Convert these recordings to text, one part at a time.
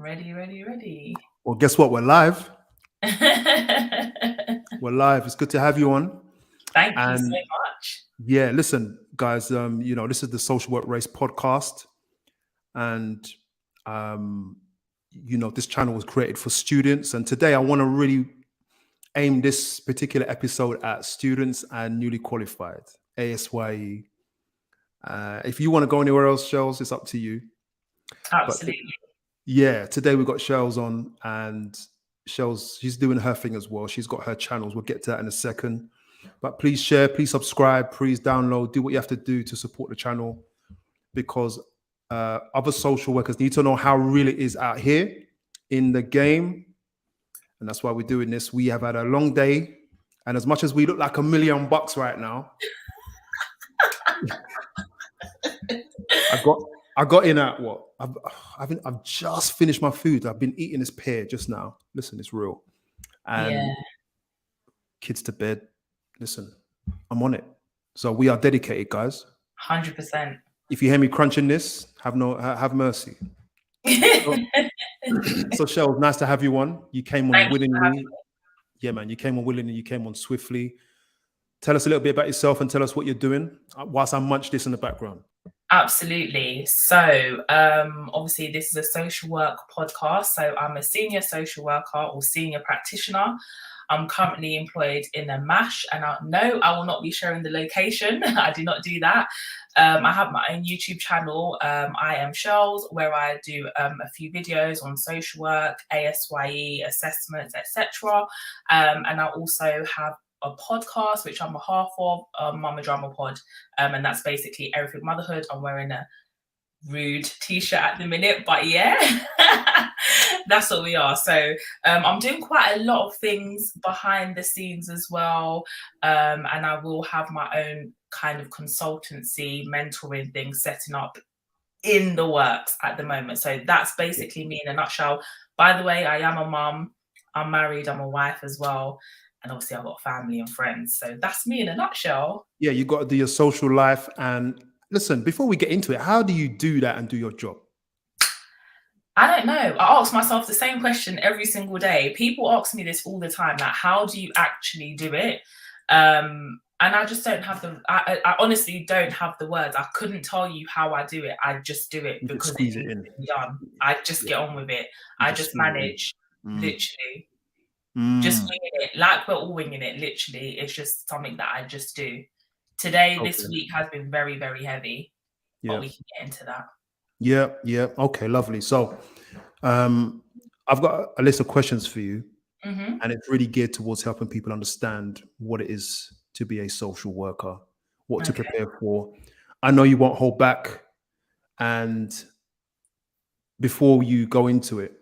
Ready, ready, ready. Well, guess what? We're live. Thank We're live. It's good to have you on. you so And much. yeah, listen, guys. This is the Social Work Race podcast, and this channel was created for students. And today, I want to really aim this particular episode at students and newly qualified ASYE. If you want to go anywhere else, Shells, it's up to you. Absolutely. Yeah, today we got Shells on, and Shells, she's doing her thing as well. She's got her channels. We'll get to that in a second. But please share, please subscribe, please download, do what you have to do to support the channel, because other social workers need to know how real it is out here in the game. And that's why we're doing this. We have had a long day. And as much as we look like $1 million right now, I got in at what? I've just finished my food. I've been eating this pear just now. Listen, it's real. And kids to bed. Listen, I'm on it. So we are dedicated, guys. 100%. If you hear me crunching this, have mercy. So Shell, nice to have you on. You came on willingly. Yeah, man, you came on willingly. You came on swiftly. Tell us a little bit about yourself and tell us what you're doing whilst I munch this in the background. Absolutely. So obviously this is a social work podcast. So I'm a senior social worker or senior practitioner. I'm currently employed in a MASH, and I will not be sharing the location. I do not do that. I have my own YouTube channel, I Am Shells, where I do a few videos on social work, ASYE, assessments, etc. And I also have a podcast, which I'm a half of, Mama Drama Pod, and that's basically everything motherhood. I'm wearing a rude t-shirt at the minute, but yeah, that's what we are. So I'm doing quite a lot of things behind the scenes as well, and I will have my own kind of consultancy mentoring thing setting up in the works at the moment. So that's basically me in a nutshell. By the way, I am a mum, I'm married, I'm a wife as well, and obviously I've got family and friends. So that's me in a nutshell. Yeah, you got to do your social life. And listen, before we get into it, how do you do that and do your job? I don't know. I ask myself the same question every single day. People ask me this all the time, like, how do you actually do it? And I just don't have I honestly don't have the words. I couldn't tell you how I do it. I just do it because squeeze it in. Done. I just get on with it. I just manage, literally. Just winging it, like we're all winging it, literally. It's just something that I just do. Today, this week has been very, very heavy, but we can get into that. Yeah. Okay, lovely. So I've got a list of questions for you, and it's really geared towards helping people understand what it is to be a social worker, what to prepare for. I know you won't hold back. And before you go into it,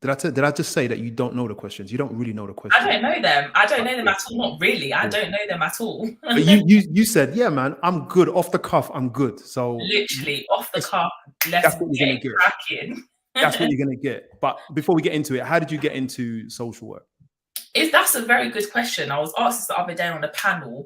did I just say that you don't know the questions? You don't really know the questions. I don't know them. I don't know them at all. Not really. I don't know them at all. But you said, yeah, man, I'm good. Off the cuff, I'm good. So literally off the cuff, that's what you're gonna get. Cracking. That's what you're gonna get. But before we get into it, how did you get into social work? That's a very good question. I was asked this the other day on a panel.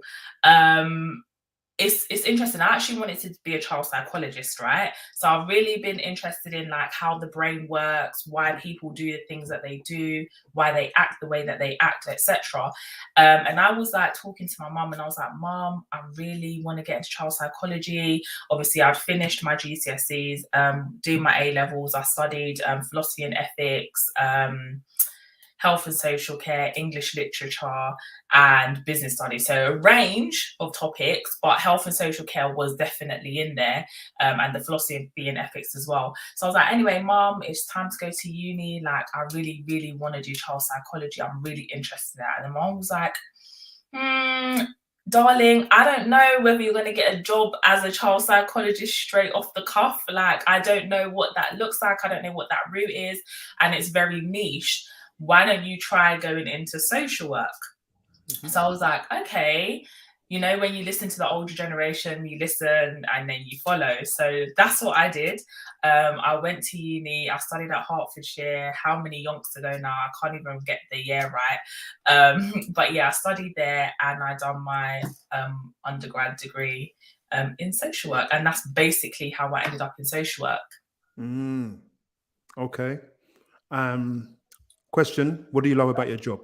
It's interesting. I actually wanted to be a child psychologist, right? So I've really been interested in like how the brain works, why people do the things that they do, why they act the way that they act, etc. And I was like talking to my mum, and I was like, Mum, I really want to get into child psychology. Obviously, I'd finished my GCSEs, doing my A levels. I studied philosophy and ethics, health and social care, English literature, and business studies. So a range of topics, but health and social care was definitely in there, and the philosophy and ethics as well. So I was like, anyway, Mum, it's time to go to uni. Like, I really, really want to do child psychology. I'm really interested in that. And the mom was like, darling, I don't know whether you're going to get a job as a child psychologist straight off the cuff. Like, I don't know what that looks like. I don't know what that route is. And it's very niche. Why don't you try going into social work? So I was like, okay, you know, when you listen to the older generation, you listen and then you follow. So that's what I did. I went to uni. I studied at Hertfordshire. How many yonks ago now? I can't even get the year right. But yeah, I studied there, and I done my undergrad degree in social work. And that's basically how I ended up in social work. Okay. Question: what do you love about your job?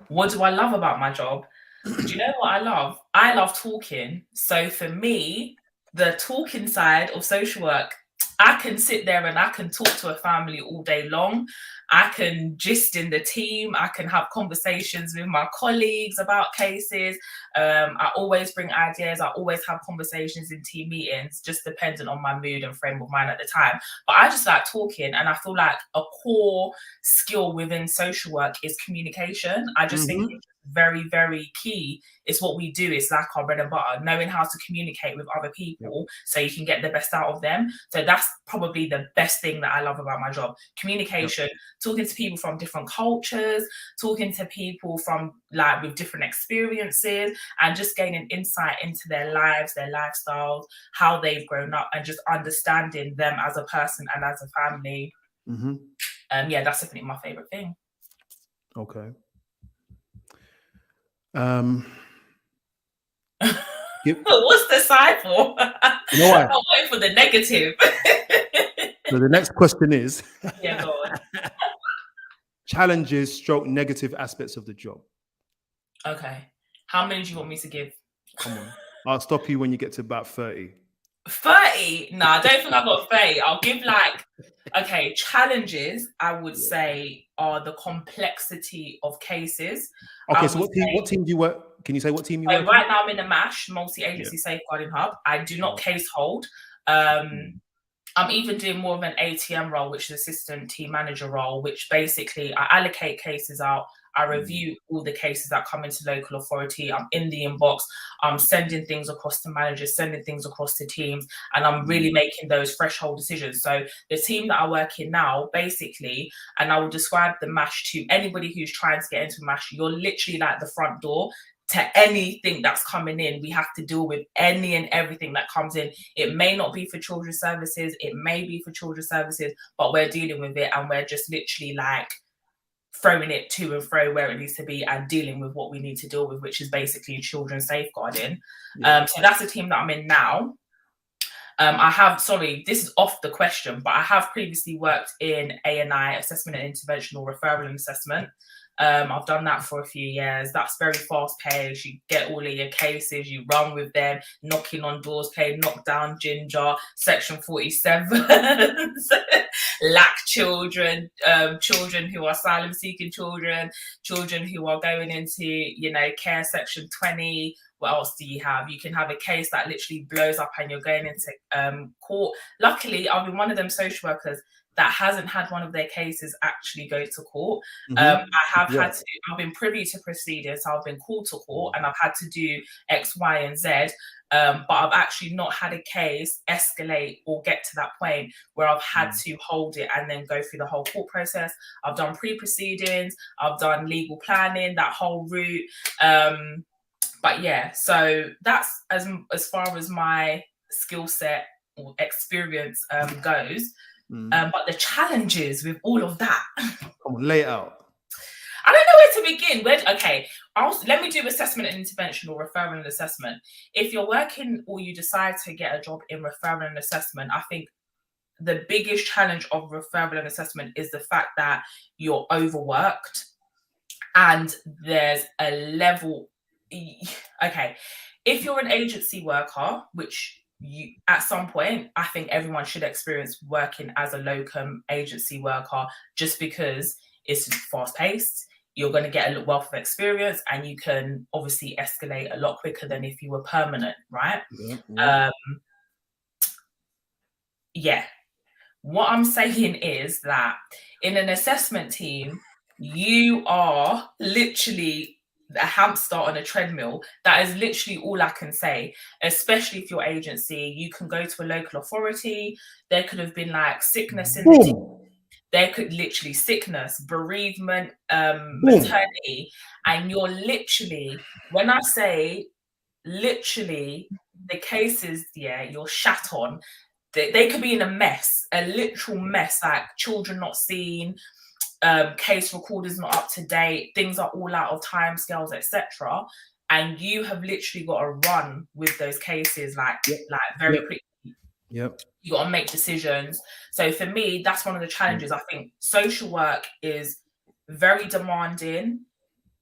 What do I love about my job? Do you know what I love? I love talking. So for me, the talking side of social work, I can sit there and I can talk to a family all day long. I can gist in the team. I can have conversations with my colleagues about cases. I always bring ideas. I always have conversations in team meetings, just depending on my mood and frame of mind at the time. But I just like talking, and I feel like a core skill within social work is communication. I just think it's very, very key. It's what we do. It's like our bread and butter, knowing how to communicate with other people so you can get the best out of them. So that's probably the best thing that I love about my job. Communication, talking to people from different cultures, talking to people from like with different experiences, and just gaining insight into their lives, their lifestyles, how they've grown up, and just understanding them as a person and as a family. Yeah, that's definitely my favorite thing. Okay. What's the side for? You know what? I'm waiting for the negative. So the next question is, yeah, go on. Challenges / negative aspects of the job. Okay. How many do you want me to give? Come on. I'll stop you when you get to about 30. 30? No, I don't think I've got 30. I'll give like, okay, challenges, I would say, are the complexity of cases. Okay, so what team do you work? Can you say what team you work right now I'm in the MASH, Multi-Agency Safeguarding Hub. I do not case hold. I'm even doing more of an ATM role, which is assistant team manager role, which basically I allocate cases out. I review all the cases that come into local authority. I'm in the inbox. I'm sending things across to managers, sending things across to teams, and I'm really making those threshold decisions. So the team that I work in now, basically, and I will describe the MASH to anybody who's trying to get into MASH, you're literally like the front door to anything that's coming in. We have to deal with any and everything that comes in. It may not be for children's services, it may be for children's services, but we're dealing with it, and we're just literally like throwing it to and fro where it needs to be and dealing with what we need to deal with, which is basically children's safeguarding. So that's the team that I'm in now. This is off the question, but I have previously worked in A&I, assessment and interventional referral and assessment. I've done that for a few years. That's very fast paced. You get all of your cases, you run with them, knocking on doors, playing knockdown ginger, section 47, lack children, children who are asylum seeking children, children who are going into, care section 20. What else do you have? You can have a case that literally blows up and you're going into court. Luckily, I've been one of them social workers that hasn't had one of their cases actually go to court. I've been privy to proceedings, I've been called to court, and I've had to do X, Y, and Z. But I've actually not had a case escalate or get to that point where I've had to hold it and then go through the whole court process. I've done pre-proceedings, I've done legal planning, that whole route. But yeah, so that's as far as my skill set or experience goes. But the challenges with all of that. Come on, lay it out. I don't know where to begin. Let me do assessment and interventional referral and assessment. If you're working or you decide to get a job in referral and assessment, I think the biggest challenge of referral and assessment is the fact that you're overworked and there's a level. Okay, if you're an agency worker, which you at some point, I think everyone should experience working as a locum agency worker, just because it's fast paced. You're going to get a wealth of experience, and you can obviously escalate a lot quicker than if you were permanent, right? What I'm saying is that in an assessment team, you are literally a hamster on a treadmill. That is literally all I can say, especially if your agency, you can go to a local authority. There could have been like sickness in the team. There could literally sickness, bereavement, maternity. And you're literally, when I say literally, the cases, you're shat on. They could be in a mess, a literal mess, like children not seen, case recorders not up to date, things are all out of timescales, etc. And you have literally got to run with those cases very quickly. Yep. You got to make decisions. So for me, that's one of the challenges. I think social work is very demanding.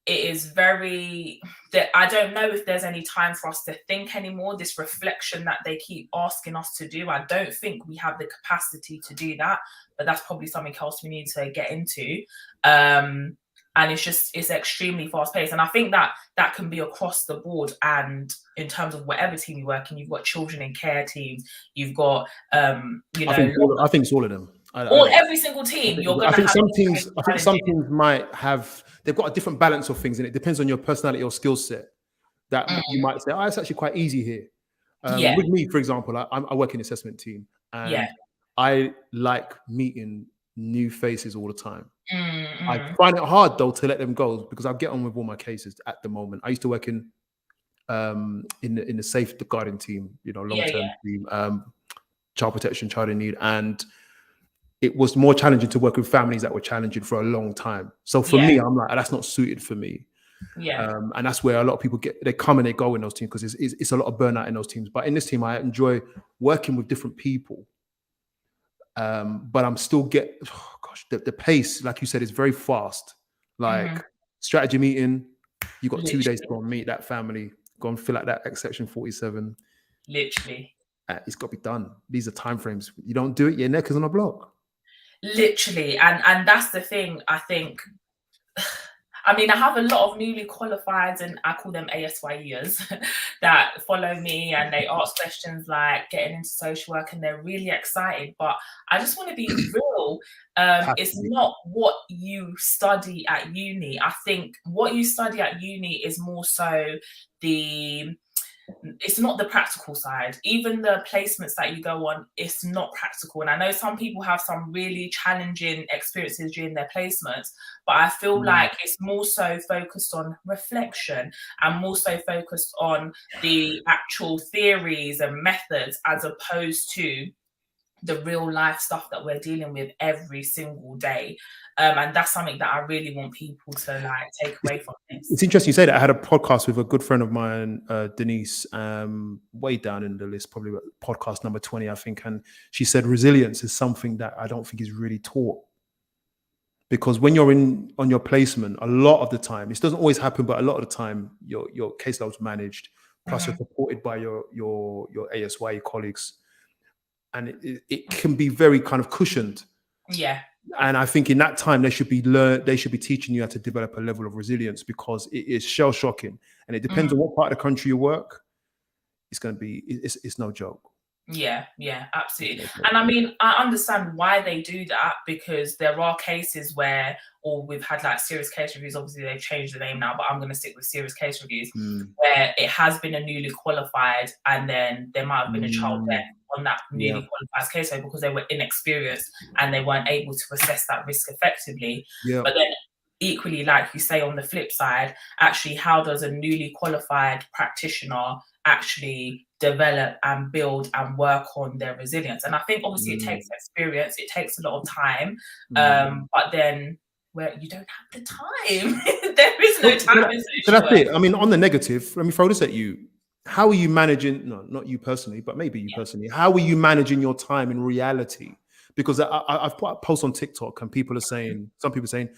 It is very that I don't know if there's any time for us to think anymore. This reflection that they keep asking us to do, I don't think we have the capacity to do that. But that's probably something else we need to get into. And it's extremely fast paced. And I think that can be across the board. And in terms of whatever team you work in, you've got children in care teams, you've got I think it's all of them. Every single team, you're going to have. I think some teams might have. They've got a different balance of things, and it depends on your personality or skill set. That you might say, "Oh, it's actually quite easy here." With me, for example, I work in the assessment team, and I like meeting new faces all the time. I find it hard though to let them go because I get on with all my cases at the moment. I used to work in the safeguarding team, long-term team, child protection, child in need, and it was more challenging to work with families that were challenging for a long time. So for me, I'm like, that's not suited for me. And that's where a lot of people they come and they go in those teams because it's a lot of burnout in those teams. But in this team, I enjoy working with different people. But I'm still the pace, like you said, is very fast. Like strategy meeting, you got 2 days to go and meet that family, go and fill out that section 47. Literally. It's got to be done. These are timeframes. You don't do it, your neck is on a block. Literally. And that's the thing, I think. I mean, I have a lot of newly qualified, and I call them ASYEers, that follow me and they ask questions like getting into social work and they're really excited. But I just want to be real. It's not what you study at uni. I think what you study at uni is more so it's not the practical side. Even the placements that you go on, it's not practical. And I know some people have some really challenging experiences during their placements, but I feel like it's more so focused on reflection and more so focused on the actual theories and methods as opposed to the real life stuff that we're dealing with every single day. And that's something that I really want people to take away from this. It's interesting you say that. I had a podcast with a good friend of mine, Denise, way down in the list, probably podcast number 20, I think. And she said resilience is something that I don't think is really taught. Because when you're on your placement, a lot of the time, this doesn't always happen, but a lot of the time, your caseload's managed, plus you're supported by your ASY colleagues. And it can be very kind of cushioned. Yeah. And I think in that time they should be teaching you how to develop a level of resilience because it is shell shocking. And it depends on what part of the country you work. It's no joke. Yeah, absolutely. And I mean, I understand why they do that because there are cases where, or we've had serious case reviews, obviously they've changed the name now, but I'm going to stick with serious case reviews, where it has been a newly qualified and then there might have been a child death on that newly qualified case because they were inexperienced and they weren't able to assess that risk effectively. But then equally, like you say, on the flip side, actually, how does a newly qualified practitioner actually develop and build and work on their resilience? And I think obviously it takes experience, it takes a lot of time, but then where you don't have the time, there is no time. So that's it. I mean, on the negative, let me throw this at you. How are you managing? No, not you personally, but maybe you personally. How are you managing your time in reality? Because I've put a post on TikTok and people are saying, some people are saying,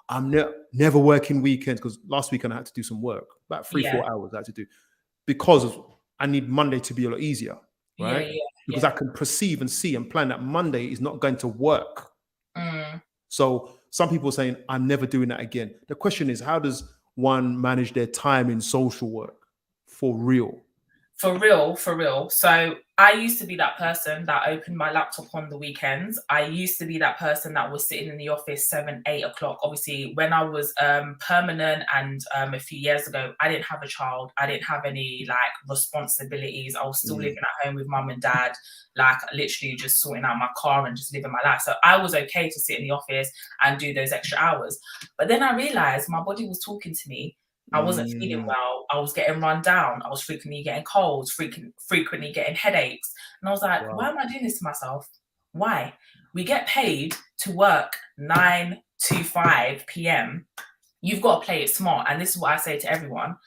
I'm never working weekends because last weekend I had to do some work, about 3-4 hours I had to do because I need Monday to be a lot easier, right? Because I can perceive and see and plan that Monday is not going to work. So some people are saying, I'm never doing that again. The question is, how does one manage their time in social work for real? For real. So I used to be that person that opened my laptop on the weekends. I used to be that person that was sitting in the office 7-8 o'clock. Obviously, when I was permanent and a few years ago, I didn't have a child. I didn't have any responsibilities. I was still living at home with mum and dad, literally just sorting out my car and just living my life. So I was okay to sit in the office and do those extra hours. But then I realized my body was talking to me. I wasn't feeling well. I was getting run down. I was frequently getting colds, frequently getting headaches. And I was like, why am I doing this to myself? Why? We get paid to work 9 to 5 p.m. You've got to play it smart. And this is what I say to everyone.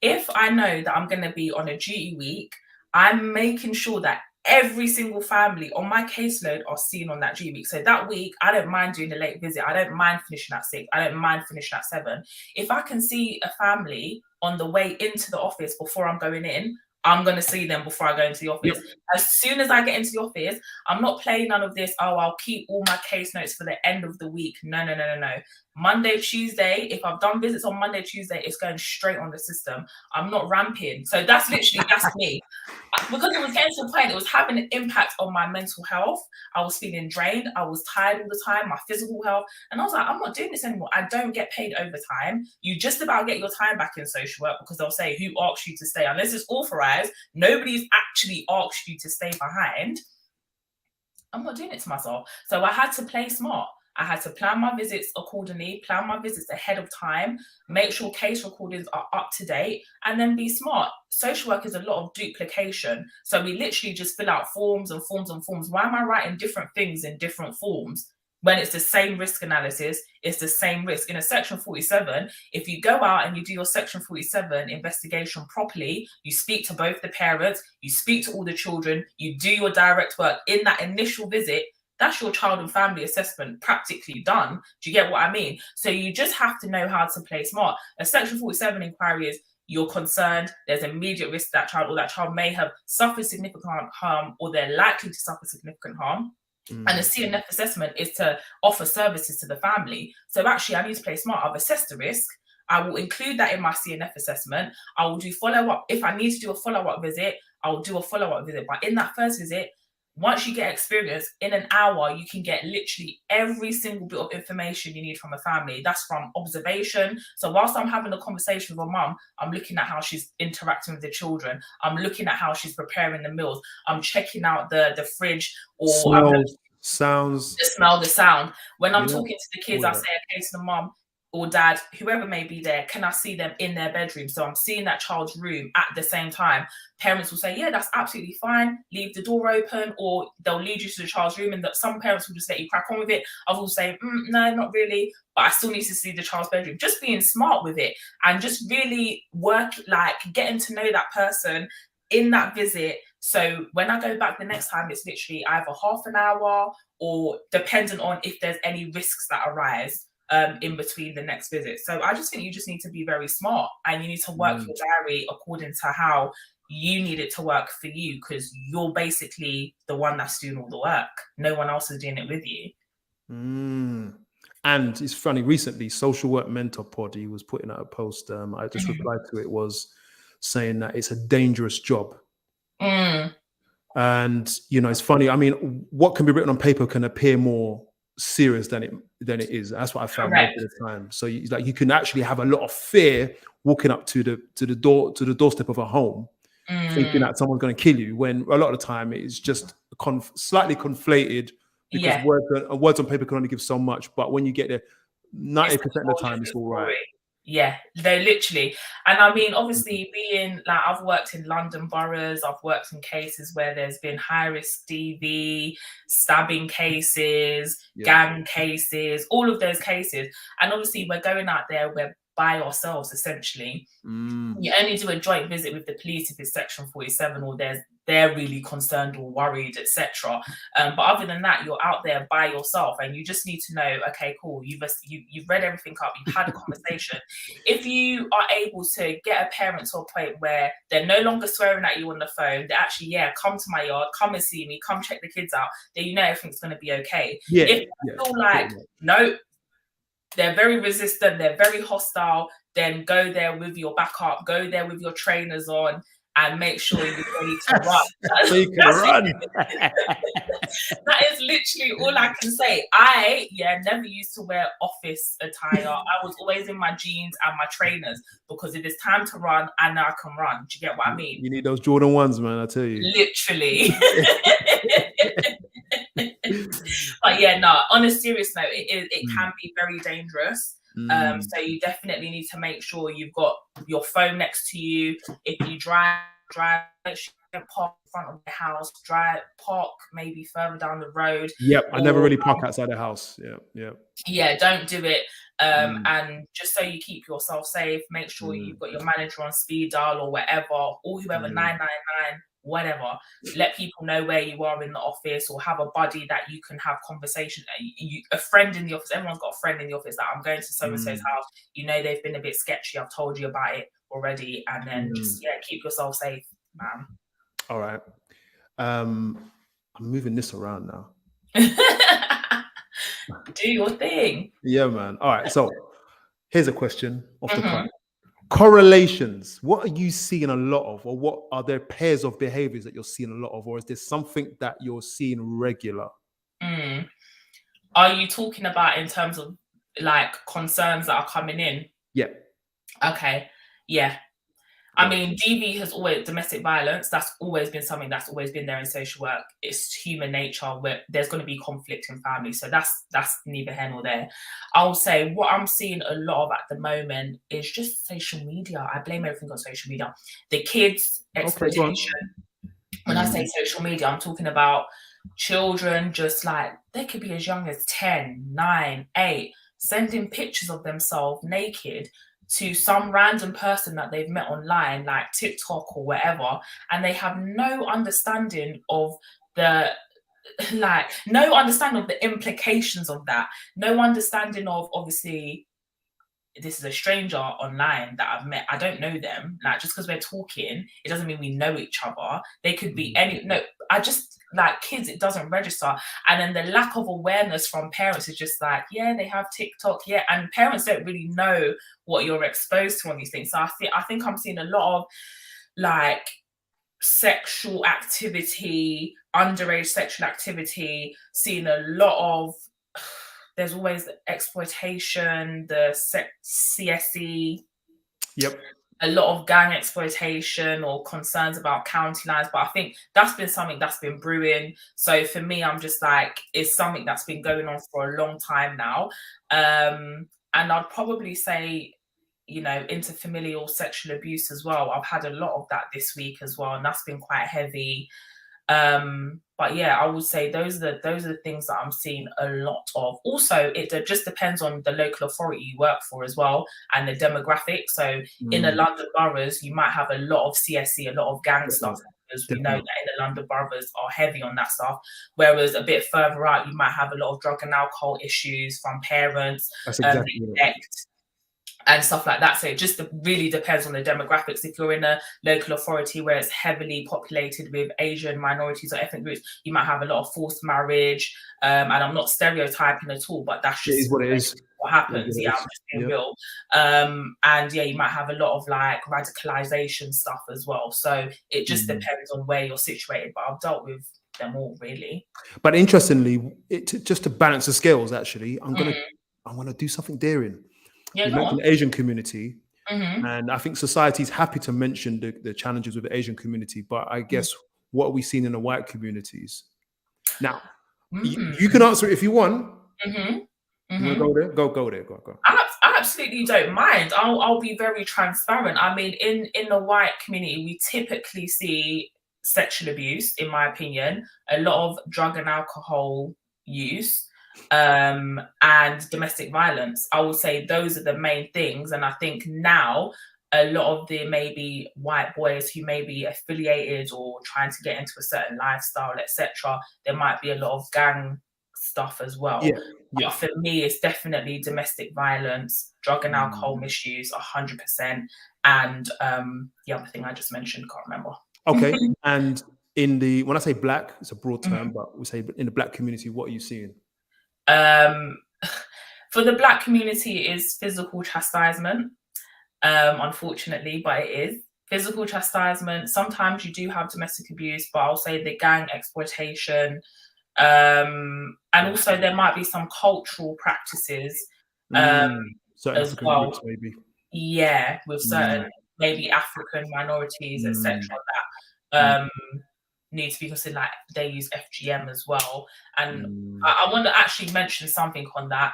If I know that I'm going to be on a duty week, I'm making sure that every single family on my caseload are seen on that G week. So that week, I don't mind doing a late visit. I don't mind finishing at 6. I don't mind finishing at 7. If I can see a family on the way into the office before I'm going in, I'm going to see them before I go into the office. Yep. As soon as I get into the office, I'm not playing none of this, oh, I'll keep all my case notes for the end of the week. No. Monday, Tuesday, if I've done visits on Monday, Tuesday, it's going straight on the system. I'm not ramping. So that's me. Because it was getting to the point, it was having an impact on my mental health. I was feeling drained. I was tired all the time, my physical health. And I was like, I'm not doing this anymore. I don't get paid overtime. You just about get your time back in social work because they'll say, who asked you to stay? Unless it's authorized, nobody's actually asked you to stay behind. I'm not doing it to myself. So I had to play smart. I had to plan my visits accordingly, plan my visits ahead of time, make sure case recordings are up to date, and then be smart. Social work is a lot of duplication. So we literally just fill out forms and forms and forms. Why am I writing different things in different forms? When it's the same risk analysis, it's the same risk. In a Section 47, if you go out and you do your Section 47 investigation properly, you speak to both the parents, you speak to all the children, you do your direct work in that initial visit, that's your child and family assessment practically done. Do you get what I mean? So you just have to know how to play smart. A Section 47 inquiry is you're concerned, there's immediate risk that child or that child may have suffered significant harm or they're likely to suffer significant harm. And a CNF assessment is to offer services to the family. So actually, I need to play smart. I've assessed the risk. I will include that in my CNF assessment. I will do follow-up. If I need to do a follow-up visit, I will do a follow-up visit. But in that first visit, once you get experience, in an hour, you can get literally every single bit of information you need from a family. That's from observation. So whilst I'm having a conversation with a mum, I'm looking at how she's interacting with the children. I'm looking at how she's preparing the meals. I'm checking out the fridge or sounds. The smell, the sound. When I'm talking to the kids, I say, okay, to the mum or dad, whoever may be there, can I see them in their bedroom? So I'm seeing that child's room at the same time. Parents will say, yeah, that's absolutely fine. Leave the door open, or they'll lead you to the child's room. And that some parents will just let you crack on with it. Others will say, no, not really, but I still need to see the child's bedroom. Just being smart with it and just really getting to know that person in that visit. So when I go back the next time, it's literally either half an hour or dependent on if there's any risks that arise in between the next visit. So I just think you just need to be very smart and you need to work your diary according to how you need it to work for you, because you're basically the one that's doing all the work. No one else is doing it with you. And it's funny, recently, Social Work Mentor Pod, he was putting out a post. I just replied to it, was saying that it's a dangerous job. And, it's funny. I mean, what can be written on paper can appear more serious than it is. That's what I found most of the time. So you can actually have a lot of fear walking up to the doorstep of a home, thinking that someone's going to kill you, when a lot of the time it's just slightly conflated, because words on paper can only give so much. But when you get there, 90% of the time it's all right. Yeah, they literally. And I mean, obviously, being like, I've worked in London boroughs, I've worked in cases where there's been high risk DV, stabbing cases, gang cases, all of those cases. And obviously, we're going out there, we're by ourselves, essentially. You only do a joint visit with the police if it's Section 47 or they're really concerned or worried, etc. But other than that, you're out there by yourself, and you just need to know, okay, cool, you've read everything up, you've had a conversation. If you are able to get a parent to a point where they're no longer swearing at you on the phone, they're actually, come to my yard, come and see me, come check the kids out, then you know everything's going to be okay. If you feel like, no, they're very resistant, they're very hostile, then go there with your backup, go there with your trainers on, and make sure you're ready to run. So you can run. That is literally all I can say. I never used to wear office attire. I was always in my jeans and my trainers, because if it's time to run, I know I can run. Do you get what I mean? You need those Jordan 1s, man, I tell you. Literally. But on a serious note, it can be very dangerous. So you definitely need to make sure you've got your phone next to you. If you drive, make sure you don't park in front of the house. Park maybe further down the road. I never really park outside the house. Don't do it. And just so you keep yourself safe, make sure you've got your manager on speed dial or whatever, or whoever 999. whatever. Let people know where you are in the office, or have a buddy that you can have conversation. A friend in the office. Everyone's got a friend in the office that I'm going to so and so's house. You know they've been a bit sketchy. I've told you about it already, and then just keep yourself safe, man. All right. I'm moving this around now. Do your thing. Yeah, man. All right. So here's a question off the cuff. Correlations. What are you seeing a lot of, or what are there pairs of behaviors that you're seeing a lot of, or is there something that you're seeing regular? Are you talking about in terms of like concerns that are coming in? Yeah. Okay. Yeah. I mean, DV has always, domestic violence, that's always been something that's always been there in social work. It's human nature where there's going to be conflict in families. So that's neither here nor there. I'll say what I'm seeing a lot of at the moment is just social media. I blame everything on social media. The kids' exploitation. When I say social media, I'm talking about children, just like they could be as young as 10, 9, 8, sending pictures of themselves naked to some random person that they've met online, like TikTok or whatever, and they have no understanding of the implications of that, no understanding of, obviously, this is a stranger online that I've met. I don't know them. Like, just because we're talking, it doesn't mean we know each other. They could be I just, like, kids, it doesn't register. And then the lack of awareness from parents is just like, yeah, they have TikTok, yeah. And parents don't really know what you're exposed to on these things. So I think I'm seeing a lot of like sexual activity, underage sexual activity, seeing a lot of, there's always exploitation, the CSE. Yep. A lot of gang exploitation or concerns about county lines. But I think that's been something that's been brewing. So for me, I'm just like, it's something that's been going on for a long time now. And I'd probably say, you know, interfamilial sexual abuse as well. I've had a lot of that this week as well, and that's been quite heavy. But yeah, I would say those are the things that I'm seeing a lot of. Also, it just depends on the local authority you work for as well, and the demographic. So in the London boroughs, you might have a lot of CSE, a lot of gang stuff, because we know that in the London boroughs are heavy on that stuff. Whereas a bit further out, you might have a lot of drug and alcohol issues from parents, neglect, and stuff like that. So it just really depends on the demographics. If you're in a local authority where it's heavily populated with Asian minorities or ethnic groups, you might have a lot of forced marriage. And I'm not stereotyping at all, but that's just what it is. What happens. Yeah, I'm just being real. And yeah, you might have a lot of like radicalization stuff as well. So it just depends on where you're situated. But I've dealt with them all, really. But interestingly, just to balance the scales, actually, I'm gonna do something daring. Yeah, you mentioned the Asian community, and I think society is happy to mention the challenges with the Asian community. But I guess what are we seeing in the white communities? Now, you can answer it if you want. You want to go there? Go there. Go. I absolutely don't mind. I'll be very transparent. I mean, in the white community, we typically see sexual abuse, in my opinion, a lot of drug and alcohol use, and domestic violence. I would say those are the main things. And I think now a lot of the maybe white boys who may be affiliated or trying to get into a certain lifestyle, etc., there might be a lot of gang stuff as well. But for me, it's definitely domestic violence, drug and alcohol misuse, 100%. And the other thing I just mentioned, can't remember. Okay. And when I say black, it's a broad term, but we say in the black community, what are you seeing? For the black community, it is physical chastisement, unfortunately, but it is physical chastisement. Sometimes you do have domestic abuse, but I'll say the gang exploitation, and also there might be some cultural practices as well. Groups, maybe. Yeah, with certain maybe African minorities, etc. that need to be considered, like they use FGM as well. And I want to actually mention something on that.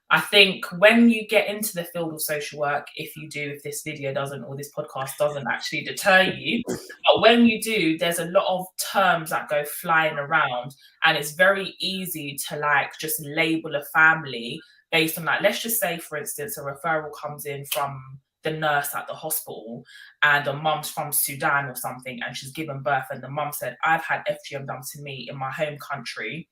I think when you get into the field of social work, if this video doesn't, or this podcast doesn't actually deter you, but when you do, there's a lot of terms that go flying around, and it's very easy to like just label a family based on, like, let's just say, for instance, a referral comes in from the nurse at the hospital, and the mum's from Sudan or something, and she's given birth, and the mum said, I've had FGM done to me in my home country,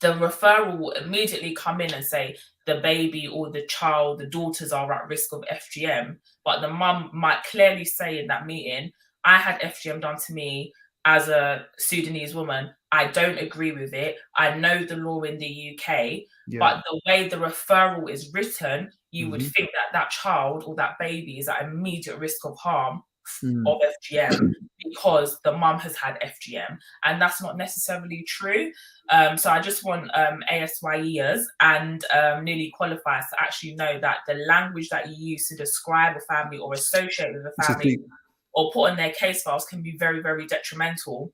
the referral will immediately come in and say the baby or the child, the daughters are at risk of FGM. But the mum might clearly say in that meeting, I had FGM done to me as a Sudanese woman. I don't agree with it. I know the law in the UK, but the way the referral is written, you would think that that child or that baby is at immediate risk of harm of FGM because the mum has had FGM, and that's not necessarily true. So I just want ASYEers and newly qualified to actually know that the language that you use to describe a family or associate with a family or put on their case files can be very, very detrimental.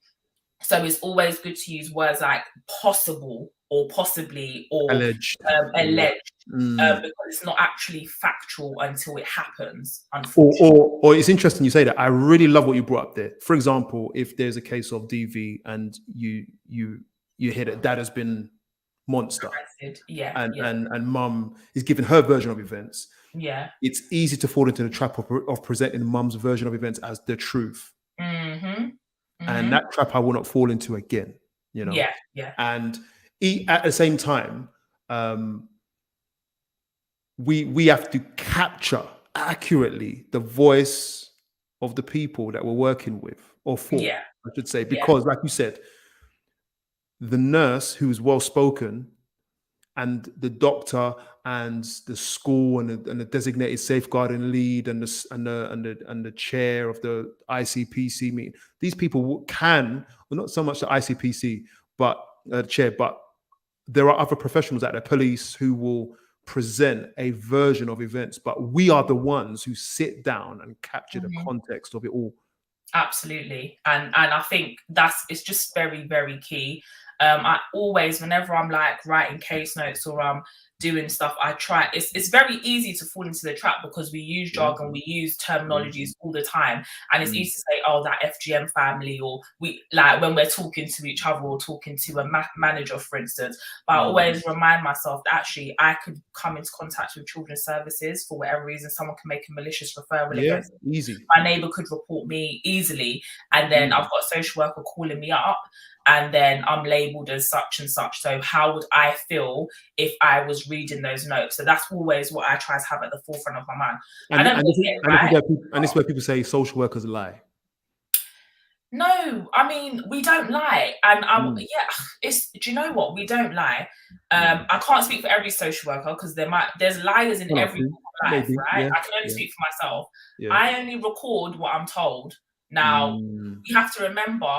So it's always good to use words like possible or possibly or alleged, because it's not actually factual until it happens, unfortunately. Or it's interesting you say that. I really love what you brought up there. For example, if there's a case of DV and you hear that dad has been monster, and mum is giving her version of events, it's easy to fall into the trap of presenting mum's version of events as the truth. And that trap I will not fall into again, you know. And at the same time, we have to capture accurately the voice of the people that we're working with or for, I should say, because like you said, the nurse who is well spoken and the doctor and the school and the designated safeguarding lead and the chair of the ICPC meeting, these people can, well, not so much the ICPC, but chair, but there are other professionals at the police who will present a version of events, but we are the ones who sit down and capture the context of it all. Absolutely. And I think it's just very, very key. I always, whenever I'm like writing case notes or I'm doing stuff, I try, it's very easy to fall into the trap because we use jargon, we use terminologies all the time. And it's easy to say, oh, that FGM family, or we like when we're talking to each other or talking to a manager, for instance. But I always remind myself that actually I could come into contact with children's services for whatever reason. Someone can make a malicious referral. Easy. My neighbor could report me easily. And then I've got a social worker calling me up, and then I'm labeled as such and such. So how would I feel if I was reading those notes? So that's always what I try to have at the forefront of my mind. And this is where people say social workers lie. No, I mean, we don't lie. And do you know what? We don't lie. I can't speak for every social worker because there's liars in every life, right? I can only speak for myself. I only record what I'm told. Now, you have to remember,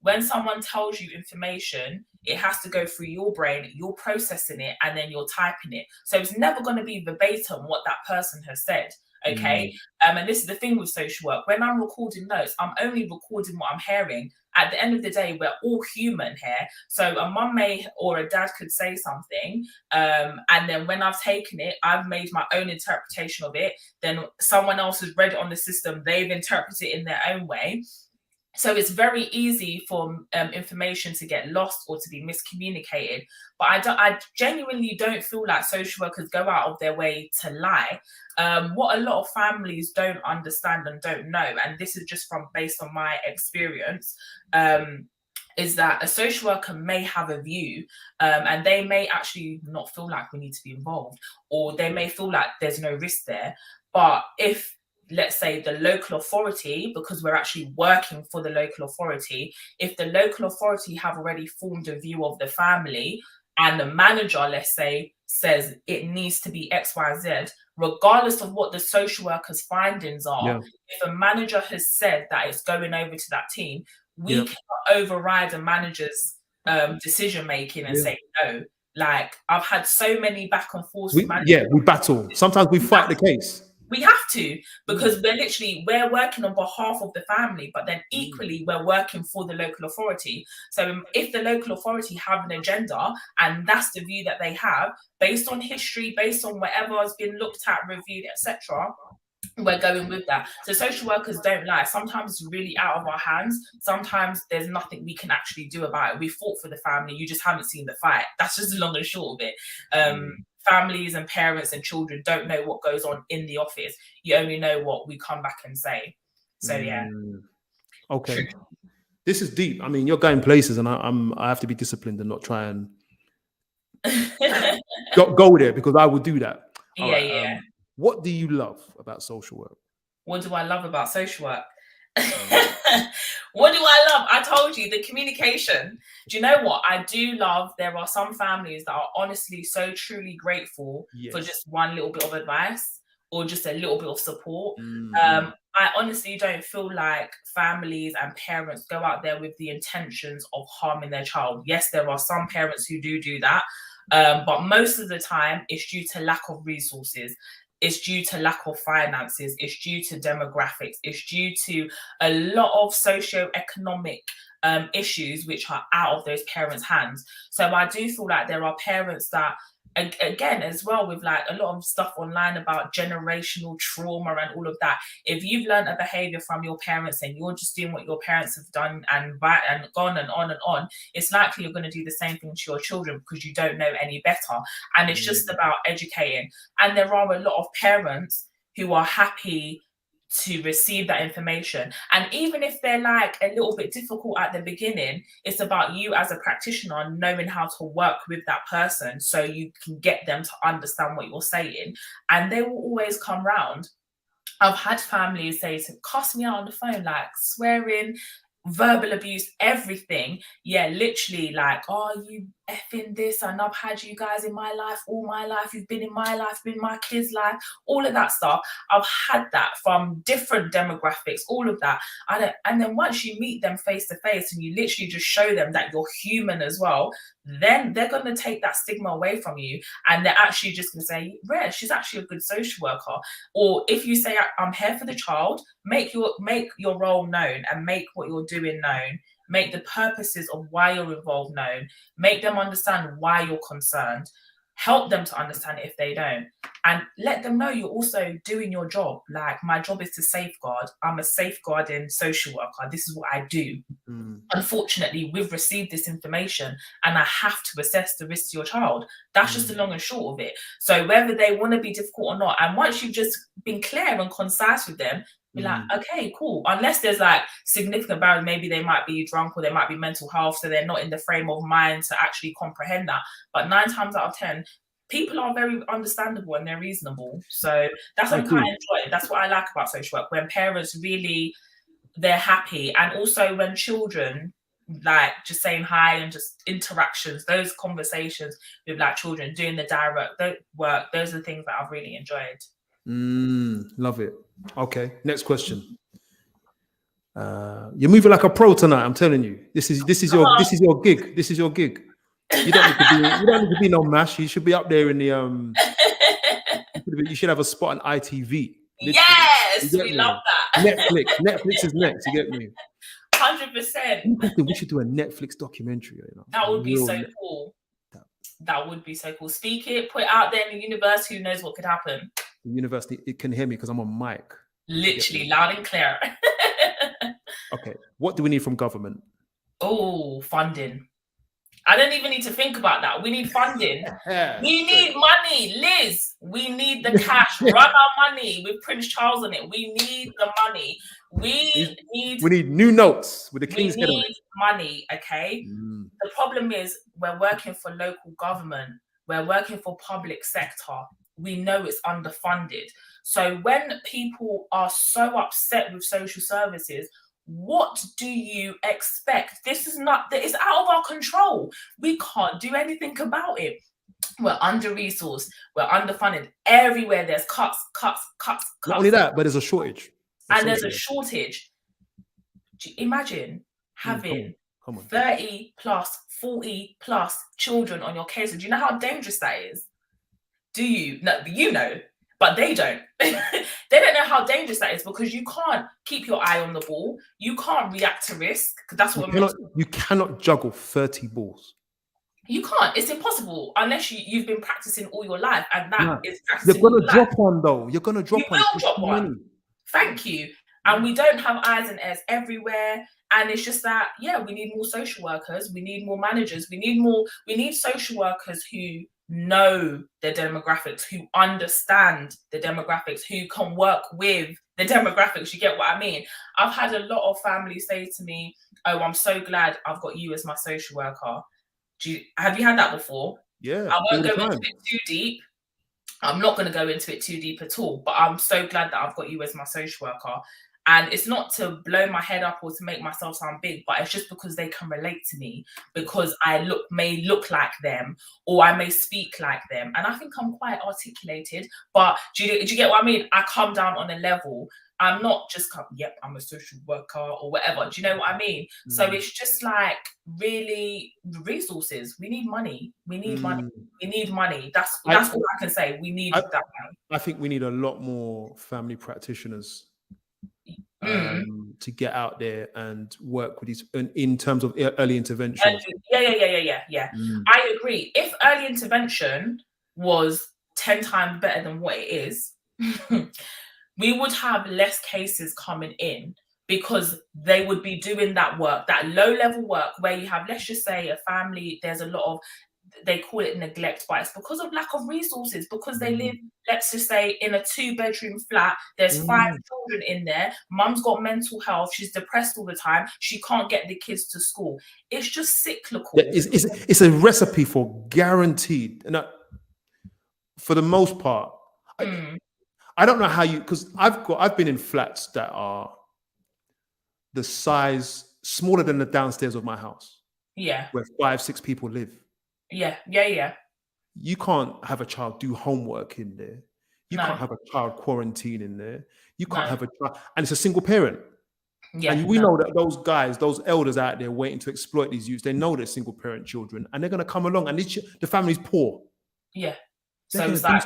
when someone tells you information, it has to go through your brain, you're processing it, and then you're typing it. So it's never going to be verbatim what that person has said, okay? And this is the thing with social work. When I'm recording notes, I'm only recording what I'm hearing. At the end of the day, we're all human here. So a mum or a dad could say something, and then when I've taken it, I've made my own interpretation of it. Then someone else has read it on the system, they've interpreted it in their own way. So it's very easy for information to get lost or to be miscommunicated. But I genuinely don't feel like social workers go out of their way to lie. What a lot of families don't understand and don't know, and this is just based on my experience, is that a social worker may have a view, and they may actually not feel like we need to be involved, or they may feel like there's no risk there. But if, let's say, the local authority, because we're actually working for the local authority, if the local authority have already formed a view of the family and the manager, let's say, says it needs to be X, Y, Z, regardless of what the social worker's findings are, if a manager has said that it's going over to that team, we cannot override a manager's decision making and say no. Like, I've had so many back and forth. We battle. Sometimes we fight the case. We have to, because we're working on behalf of the family, but then equally we're working for the local authority. So if the local authority have an agenda and that's the view that they have, based on history, based on whatever has been looked at, reviewed, etc., we're going with that. So social workers don't lie. Sometimes it's really out of our hands. Sometimes there's nothing we can actually do about it. We fought for the family. You just haven't seen the fight. That's just the long and short of it. families and parents and children don't know what goes on in the office. You only know what we come back and say. So yeah. Okay. This is deep. I mean, you're going places, and I have to be disciplined and not try and go there, because I would do that. All right, yeah. What do you love about social work? What do I love about social work? What do I love? I told you, the communication. Do you know what? I do love, there are some families that are honestly so truly grateful for just one little bit of advice or just a little bit of support. I honestly don't feel like families and parents go out there with the intentions of harming their child. Yes, there are some parents who do that, but most of the time it's due to lack of resources. It's due to lack of finances. It's due to demographics. It's due to a lot of socioeconomic issues which are out of those parents' hands. So I do feel like there are parents that, again, as well, with like a lot of stuff online about generational trauma and all of that. If you've learned a behavior from your parents and you're just doing what your parents have done and gone and on, it's likely you're going to do the same thing to your children because you don't know any better. And it's just about educating. And there are a lot of parents who are happy to receive that information. And even if they're like a little bit difficult at the beginning, it's about you as a practitioner knowing how to work with that person so you can get them to understand what you're saying. And they will always come round. I've had families say to cuss me out on the phone, like swearing, verbal abuse, everything. Yeah, literally like, oh, you effing this, and I've had you guys in my life all my life. You've been in my life, been in my kids' life, all of that stuff. I've had that from different demographics, all of that. And then once you meet them face to face and you literally just show them that you're human as well, then they're going to take that stigma away from you, and they're actually just going to say, Rhea, she's actually a good social worker. Or if you say, I'm here for the child, make your role known and make what you're doing known. Make the purposes of why you're involved known. Make them understand why you're concerned. Help them to understand it if they don't. And let them know you're also doing your job. Like, my job is to safeguard. I'm a safeguarding social worker. This is what I do. Unfortunately, we've received this information and I have to assess the risk to your child. That's just the long and short of it. So whether they want to be difficult or not, and once you've just been clear and concise with them, be like, okay, cool. Unless there's like significant barriers, maybe they might be drunk or they might be mental health, so they're not in the frame of mind to actually comprehend that. But 9 times out of 10, people are very understandable and they're reasonable. So that's what I enjoy. That's what I like about social work, when parents really, they're happy. And also when children, like just saying hi and just interactions, those conversations with like children, doing the direct work, those are the things that I've really enjoyed. Love it. Okay, next question. You're moving like a pro tonight. I'm telling you, this is your gig. This is your gig. You don't need to be no mash. You should be up there in the you should have a spot on ITV. Literally. Yes, we love that. Netflix is next. You get me? 100%. We should do a Netflix documentary. You know? That would be so cool. That would be so cool. Speak it, put it out there in the universe. Who knows what could happen? The university, it can hear me because I'm on mic. Literally loud and clear. Okay, what do we need from government? Oh, funding. I don't even need to think about that. We need funding. We need money, Liz. We need the cash. Run our money with Prince Charles on it. We need the money. We need new notes with the King's head on it. We need money, okay? The problem is we're working for local government. We're working for public sector. We know it's underfunded. So when people are so upset with social services, what do you expect? This is not, it's out of our control. We can't do anything about it. We're under-resourced. We're underfunded. Everywhere there's cuts. Not only that, but there's a shortage. There's a shortage. Imagine having 30 plus, 40 plus children on your case. Do you know how dangerous that is? Do you? No, you know, but they don't. They don't know how dangerous that is, because you can't keep your eye on the ball. You can't react to risk. That's what you cannot juggle 30 balls. You can't. It's impossible unless you've been practicing all your life, and that is practicing. You're gonna drop one though. You're gonna drop one. You will drop one. Thank you. And we don't have eyes and ears everywhere. And it's just that, we need more social workers. We need more managers. We need social workers who know the demographics, who understand the demographics, who can work with the demographics. You get what I mean? I've had a lot of families say to me, "Oh, I'm so glad I've got you as my social worker." Have you had that before? Yeah, I all won't the go time. into it too deep. I'm not going to go into it too deep at all, but I'm so glad that I've got you as my social worker. And it's not to blow my head up or to make myself sound big, but it's just because they can relate to me, because I may look like them, or I may speak like them. And I think I'm quite articulated, but do you get what I mean? I come down on a level. I'm not just yep, I'm a social worker or whatever. Do you know what I mean? So it's just like, really, resources. We need money. We need money. We need money. That's all I can say. We need that money. I think we need a lot more family practitioners to get out there and work with these in terms of early intervention. Yeah. I agree. If early intervention was 10 times better than what it is, we would have less cases coming in, because they would be doing that work, that low level work where you have, let's just say, a family, there's a lot of, they call it neglect, but it's because of lack of resources, because they live, let's just say, in a 2-bedroom flat. There's 5 children in there. Mum's got mental health. She's depressed all the time. She can't get the kids to school. It's just cyclical. It's a recipe for guaranteed. And for the most part, I don't know how because I've been in flats that are the size smaller than the downstairs of my house. Yeah. Where 5-6 people live. Yeah. You can't have a child do homework in there. You can't have a child quarantine in there. You can't have a child, and it's a single parent. Yeah, and we know that those guys, those elders out there waiting to exploit these youths, they know they're single parent children, and they're going to come along, and the family's poor. Yeah. So it's like,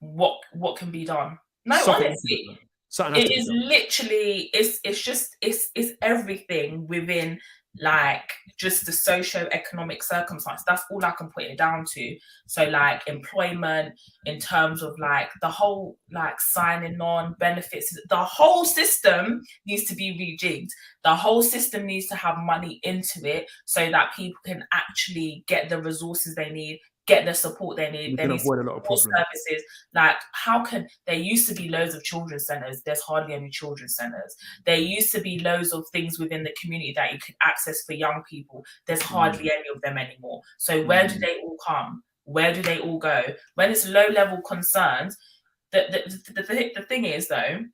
what can be done? No, honestly, it is literally, it's everything within, like, just the socio-economic circumstance. That's all I can put it down to. So, like, employment, in terms of, like, the whole, like, signing on benefits, the whole system needs to be rejigged. The whole system needs to have money into it so that people can actually get the resources they need, get the support they need. They need avoid a lot of problems. Services. Like, there used to be loads of children's centres. There's hardly any children's centres. There used to be loads of things within the community that you could access for young people. There's hardly any of them anymore. So where do they all come? Where do they all go? When it's low level concerns, the thing is, though,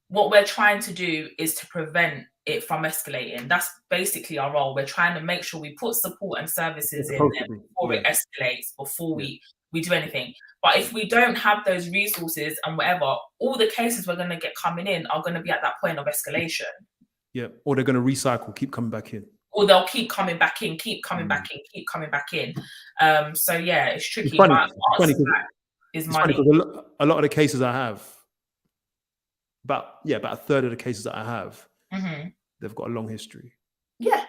what we're trying to do is to prevent it from escalating. That's basically our role. We're trying to make sure we put support and services in there before it escalates, before we do anything. But if we don't have those resources and whatever, all the cases we're going to get coming in are going to be at that point of escalation. Yeah, or they're going to recycle, keep coming back in. Or they'll keep coming back in, keep coming back in. So yeah, it's tricky. It's funny because a lot of the cases I have, about a third of the cases that I have, they've got a long history. Yeah.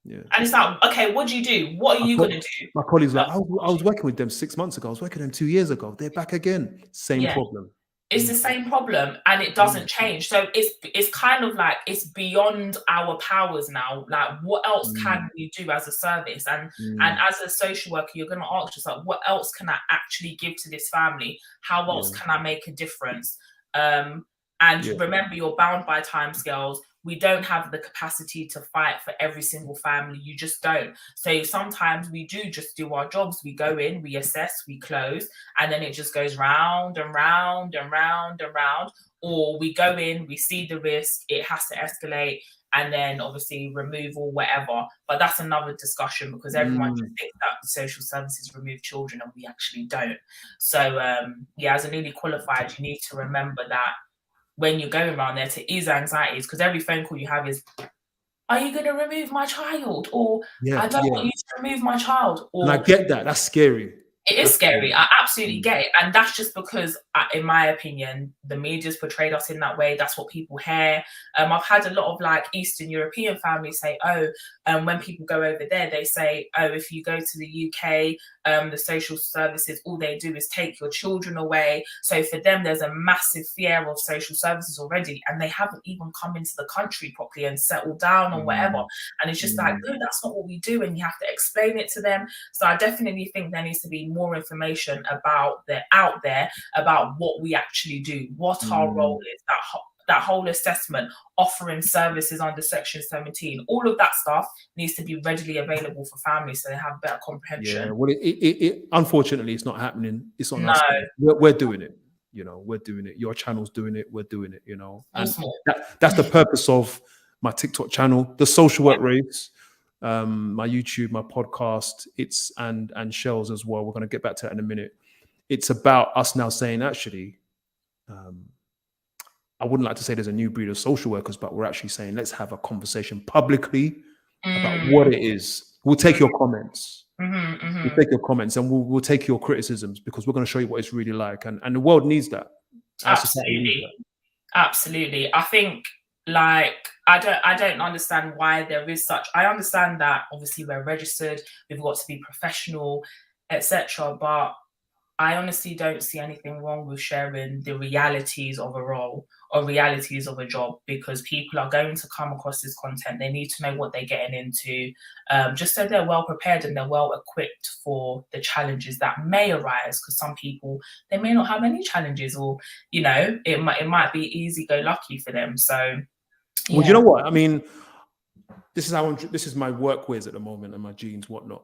And it's like, okay, what do you do? What are you going to do? My colleagues like, I was working with them 6 months ago. I was working with them 2 years ago. They're back again. Same problem. It's the same problem, and it doesn't change. So it's kind of like, it's beyond our powers now. Like, what else can we do as a service? And as a social worker, you're going to ask yourself, what else can I actually give to this family? How else can I make a difference? Remember, you're bound by timescales. We don't have the capacity to fight for every single family. You just don't. So sometimes we do just do our jobs. We go in, we assess, we close, and then it just goes round and round and round and round. Or we go in, we see the risk, it has to escalate, and then obviously removal, whatever. But that's another discussion, because everyone just thinks that social services remove children, and we actually don't. So as a newly qualified, you need to remember that when you're going around there, to ease anxieties, because every phone call you have is, are you going to remove my child? Or I don't want you to remove my child. Or, and I get that. That's scary. It is scary. I absolutely get it. And that's just because, in my opinion, the media's portrayed us in that way. That's what people hear. I've had a lot of like Eastern European families say, when people go over there, they say, if you go to the UK, the social services, all they do is take your children away. So for them, there's a massive fear of social services already. And they haven't even come into the country properly and settled down or whatever. And it's just like, no, that's not what we do. And you have to explain it to them. So I definitely think there needs to be more information out there about what we actually do, what our role is, that whole assessment, offering services under Section 17, all of that stuff needs to be readily available for families so they have better comprehension. Yeah, well, unfortunately, it's not happening. It's not. No. We're doing it. We're doing it. Your channel's doing it. We're doing it. And that's the purpose of my TikTok channel, the Social Work Race. My YouTube, my podcast, and Shells as well. We're going to get back to that in a minute. It's about us now saying, actually, I wouldn't like to say there's a new breed of social workers, but we're actually saying, let's have a conversation publicly about what it is. We'll take your comments. We'll take your comments and we'll take your criticisms, because we're going to show you what it's really like. And the world needs that. Absolutely. I think, like, I don't understand why there is such. I understand that obviously we're registered, we've got to be professional, etc. But I honestly don't see anything wrong with sharing the realities of a role or realities of a job, because people are going to come across this content. They need to know what they're getting into, just so they're well prepared and they're well equipped for the challenges that may arise. Because some people, they may not have any challenges, or it might be easy go lucky for them. So. Yeah. Well, you know what? I mean, this is my work whiz at the moment, and my jeans, whatnot.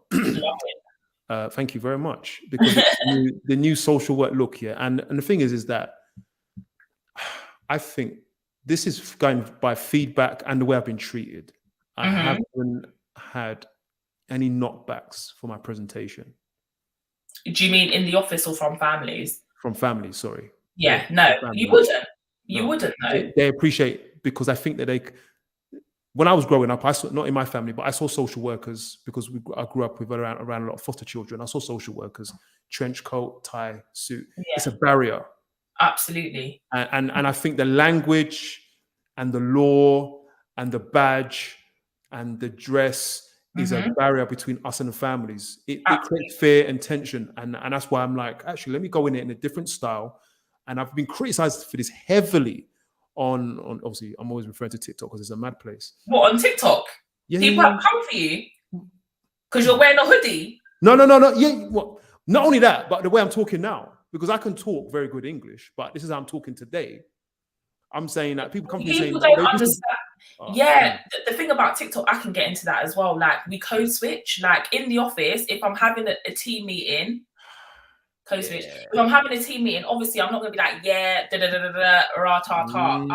Thank you very much, because it's the new social work look here. And the thing is that I think this is going by feedback and the way I've been treated. I haven't had any knockbacks for my presentation. Do you mean in the office or from families? From families, sorry. Yeah, no, you wouldn't. You wouldn't know. They appreciate, because I think that when I was growing up, I saw, not in my family, but I saw social workers, because I grew up with around a lot of foster children. I saw social workers, trench coat, tie, suit. Yeah. It's a barrier. Absolutely. And I think the language and the law and the badge and the dress is a barrier between us and the families. It creates fear and tension. And that's why I'm like, actually, let me go in it in a different style. And I've been criticized for this heavily on obviously, I'm always referring to TikTok because it's a mad place. What, on TikTok? Yeah, people have come for you because you're wearing a hoodie? No. Yeah, well, not only that, but the way I'm talking now, because I can talk very good English, but this is how I'm talking today. I'm saying that people come to me saying, people don't understand. The thing about TikTok, I can get into that as well. Like, we code switch. Like, in the office, if I'm having a team meeting, code switch. If I'm having a team meeting, obviously I'm not going to be like, I'm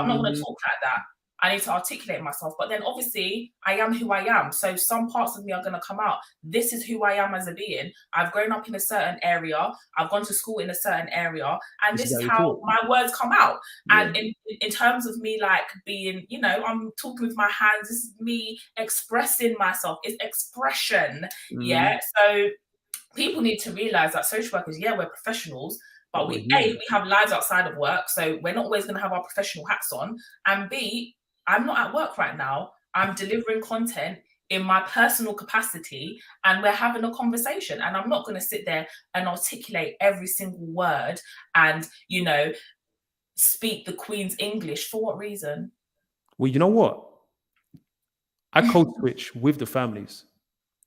not going to talk like that. I need to articulate myself. But then obviously I am who I am. So some parts of me are going to come out. This is who I am as a being. I've grown up in a certain area. I've gone to school in a certain area. And this is how my words come out. Yeah. And in terms of me, like, being, I'm talking with my hands. This is me expressing myself. It's expression. Yeah. So people need to realize that social workers, we're professionals, but we have lives outside of work. So we're not always going to have our professional hats on. And B, I'm not at work right now. I'm delivering content in my personal capacity, and we're having a conversation. And I'm not going to sit there and articulate every single word and, speak the Queen's English. For what reason? Well, you know what? I code switch with the families.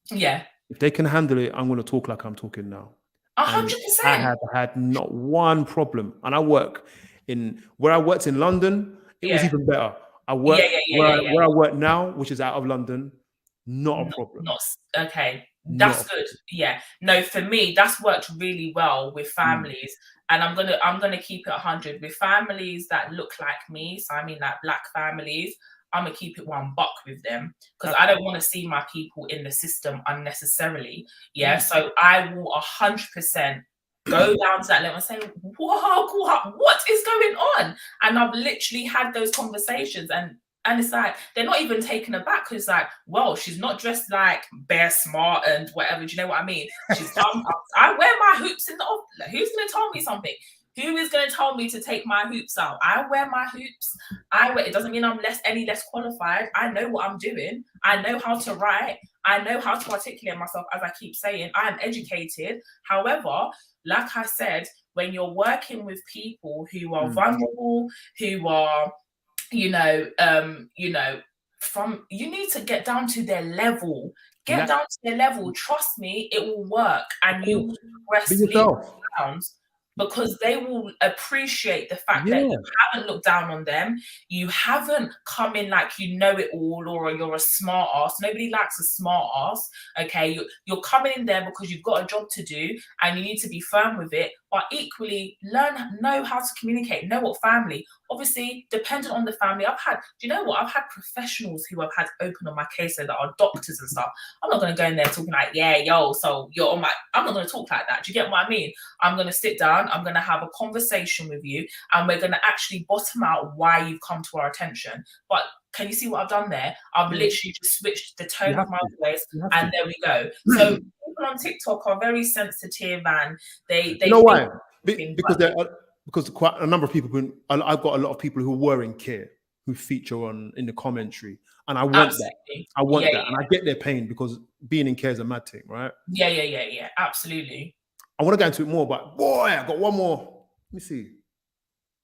Yeah. If they can handle it, I'm going to talk like I'm talking now. 100%. I have had not one problem. And I work where I worked in London, it was even better. I work where I work now, which is out of London, not a problem. Okay. That's good. Yeah. No, for me, that's worked really well with families. And I'm gonna keep it 100 with families that look like me. So I mean, like, black families. I'm gonna keep it $1 with them, because I don't want to see my people in the system unnecessarily. Yeah. So I will 100% go down to that level and say, whoa, what is going on? And I've literally had those conversations, and And it's like, they're not even taken aback because, like, well, she's not dressed like bare smart and whatever. Do you know what I mean? She's I wear my hoops in the office. Like, who's going to tell me something? Who is going to tell me to take my hoops out? I wear my hoops. It doesn't mean I'm any less qualified. I know what I'm doing. I know how to write. I know how to articulate myself, as I keep saying. I am educated. However, like I said, when you're working with people who are vulnerable, who are, you need to get down to their level. Get down to their level. Trust me, it will work, and you will progress leaps and bounds, because they will appreciate the fact that you haven't looked down on them. You haven't come in like you know it all, or you're a smart ass. Nobody likes a smart ass. Okay, you're coming in there because you've got a job to do and you need to be firm with it. But equally, know how to communicate. Know what family. Obviously, dependent on the family. I've had professionals who I've had open on my case that are doctors and stuff. I'm not going to go in there talking like, yeah, yo, so you're on my. I'm not going to talk like that. Do you get what I mean? I'm going to sit down. I'm going to have a conversation with you, and we're going to actually bottom out why you've come to our attention. But can you see what I've done there? I've literally just switched the tone of my voice, and there we go. So people on TikTok are very sensitive, and they you know why? Because quite a number of people. I've got a lot of people who were in care who feature in the commentary, and I want that. I want that, and I get their pain because being in care is a mad thing, right? Yeah. Absolutely. I want to go into it more, but boy, I got one more. Let me see.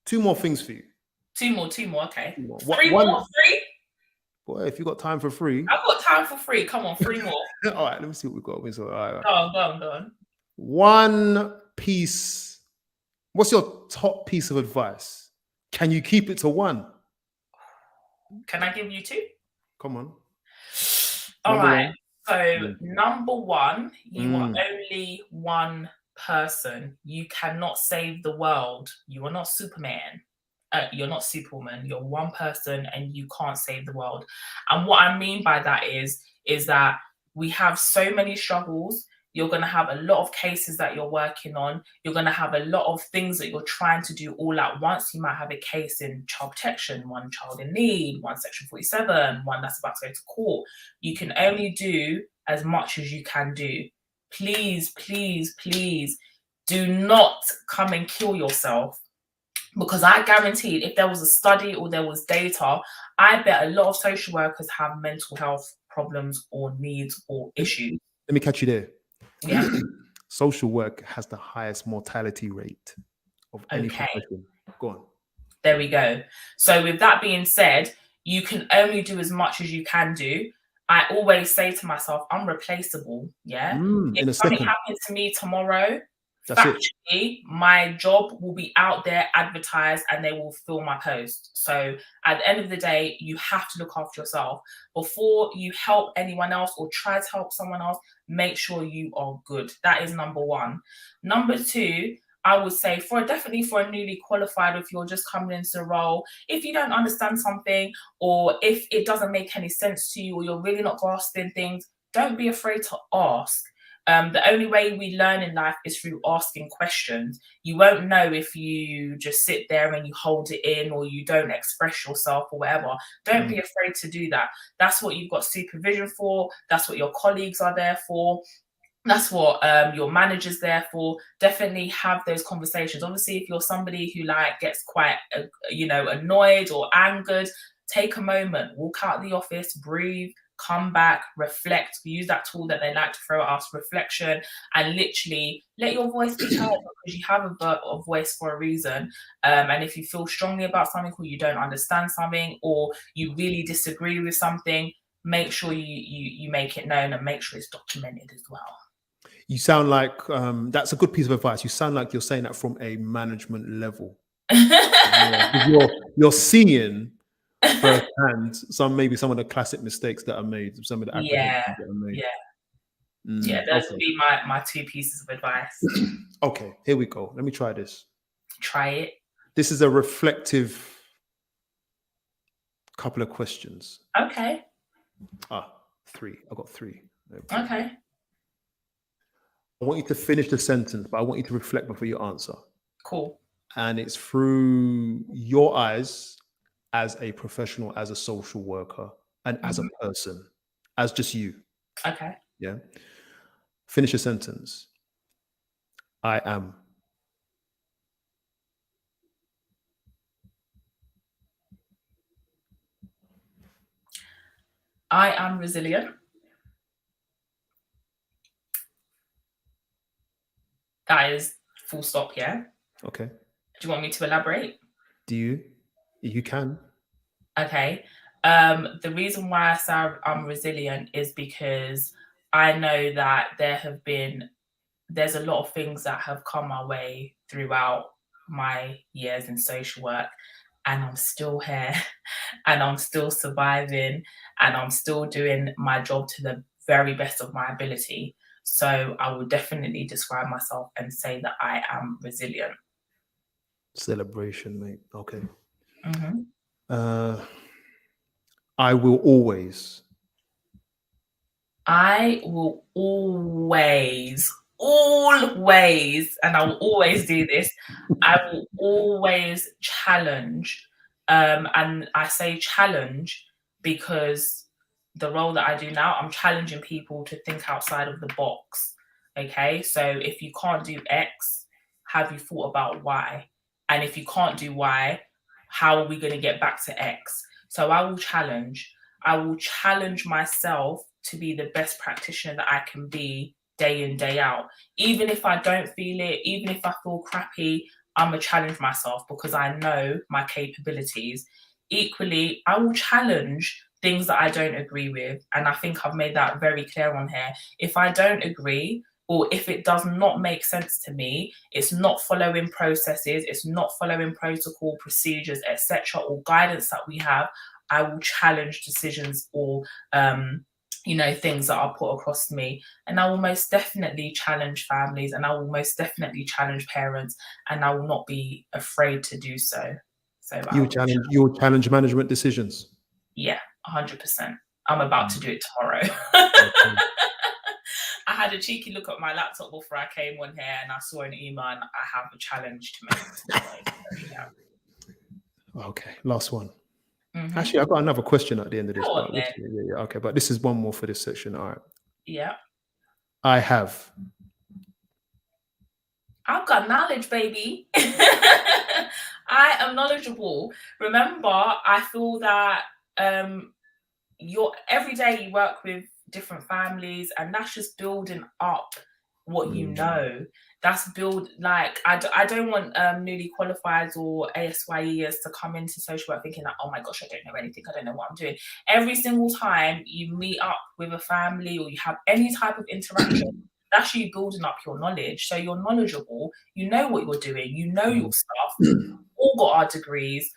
2 more things for you. Two more. Okay. 3 more. 3 more? 3? Boy, if you got time for 3. I've got time for 3. Come on, 3 more. All right, let me see what we've got. All right. Go on. One piece. What's your top piece of advice? Can you keep it to 1? Can I give you 2? Come on. All right. So number 1, you are only one person. You cannot save the world. You are not Superman. You're not Superwoman. You're one person, and you can't save the world. And what I mean by that is that we have so many struggles. You're going to have a lot of cases that you're working on. You're going to have a lot of things that you're trying to do all at once. You might have a case in child protection, one child in need, one section 47, one that's about to go to court. You can only do as much as you can do. Please do not come and kill yourself. Because I guarantee if there was a study or there was data, I bet a lot of social workers have mental health problems or needs or issues. Let me catch you there. Yeah. Social work has the highest mortality rate of any profession. Go on. There we go. So with that being said, you can only do as much as you can do. I always say to myself, I'm replaceable. Yeah. If something happens to me tomorrow, factually, my job will be out there advertised and they will fill my post. So at the end of the day, you have to look after yourself. Before you help anyone else or try to help someone else, make sure you are good. That is number 1. Number 2, I would say definitely for a newly qualified, if you're just coming into the role, if you don't understand something or if it doesn't make any sense to you or you're really not grasping things, don't be afraid to ask. The only way we learn in life is through asking questions. You won't know if you just sit there and you hold it in or you don't express yourself or whatever. Don't be afraid to do that. That's what you've got supervision for. That's what your colleagues are there for. That's what your manager's there for. Definitely have those conversations. Obviously, if you're somebody who gets quite annoyed or angered, take a moment, walk out of the office, breathe, come back, reflect. We use that tool that they like to throw at us, reflection, and literally let your voice be heard because you have a voice for a reason. And if you feel strongly about something or you don't understand something or you really disagree with something, make sure you make it known and make sure it's documented as well. You sound like that's a good piece of advice. You sound like you're saying that from a management level. You're seeing firsthand maybe some of the classic mistakes that are made, some of the apprehensions that are made. Those would be my 2 pieces of advice. Okay, here we go. Let me try this. Try it. This is a reflective couple of questions. Okay. 3. I got 3. Okay. I want you to finish the sentence, but I want you to reflect before you answer. Cool. And it's through your eyes as a professional, as a social worker, and as a person, as just you. Okay. Yeah. Finish a sentence. I am. I am resilient. That is full stop, yeah? Okay. Do you want me to elaborate? Do you? You can. Okay. The reason why I say I'm resilient is because I know that there's a lot of things that have come my way throughout my years in social work, and I'm still here and I'm still surviving and I'm still doing my job to the very best of my ability. So I would definitely describe myself and say that I am resilient. Celebration, mate. Okay. Mm-hmm. I will always. I will always, and I will always do this. I will always challenge. And I say challenge because the role that I do now, I'm challenging people to think outside of the box. Okay. So if you can't do X, have you thought about Y? And if you can't do Y, how are we going to get back to X? So I will challenge. I will challenge myself to be the best practitioner that I can be day in, day out. Even if I don't feel it, even if I feel crappy, I'm going to challenge myself because I know my capabilities. Equally, I will challenge things that I don't agree with. And I think I've made that very clear on here. If I don't agree, or if it does not make sense to me, it's not following processes, it's not following protocol, procedures, etc., or guidance that we have, I will challenge decisions or things that are put across to me. And I will most definitely challenge families, and I will most definitely challenge parents, and I will not be afraid to do so. So You'll challenge management decisions. Yeah, 100%. I'm about to do it tomorrow. Okay. I had a cheeky look at my laptop before I came on here, and I saw an email, and I have a challenge to make today. Okay, last one. Mm-hmm. Actually, I've got another question at the end of this. Go on, But okay, but this is one more for this section. All right. Yeah. I have. I've got knowledge, baby. I am knowledgeable. Remember, I feel that every day you work with different families, and that's just building up what you know. That's I don't want newly qualified or ASYEers to come into social work thinking that, oh my gosh, I don't know anything, I don't know what I'm doing. Every single time you meet up with a family or you have any type of interaction, that's you building up your knowledge. So you're knowledgeable, you know what you're doing, you know your stuff, all got our degrees,